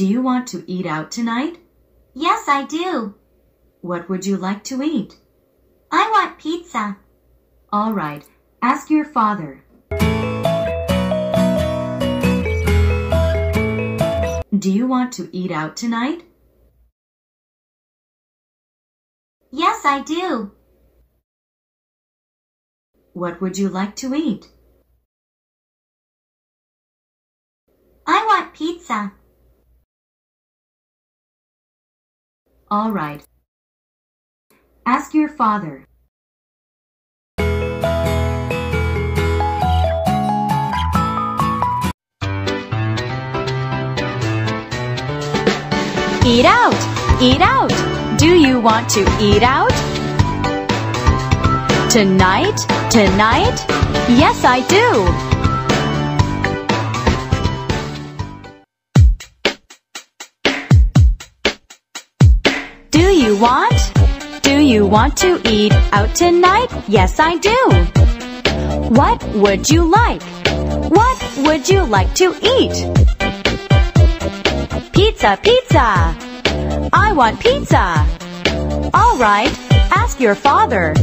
Do you want to eat out tonight? Yes, I do. What would you like to eat? I want pizza. All right, ask your father. Do you want to eat out tonight? Yes, I do. What would you like to eat? I want pizza. All right. Ask your father. Eat out! Eat out! Do you want to eat out? Tonight? Tonight? Yes, I do! Do you want to eat out tonight? Yes, I do. What would you like? What would you like to eat? Pizza, pizza. I want pizza. All right, ask your father.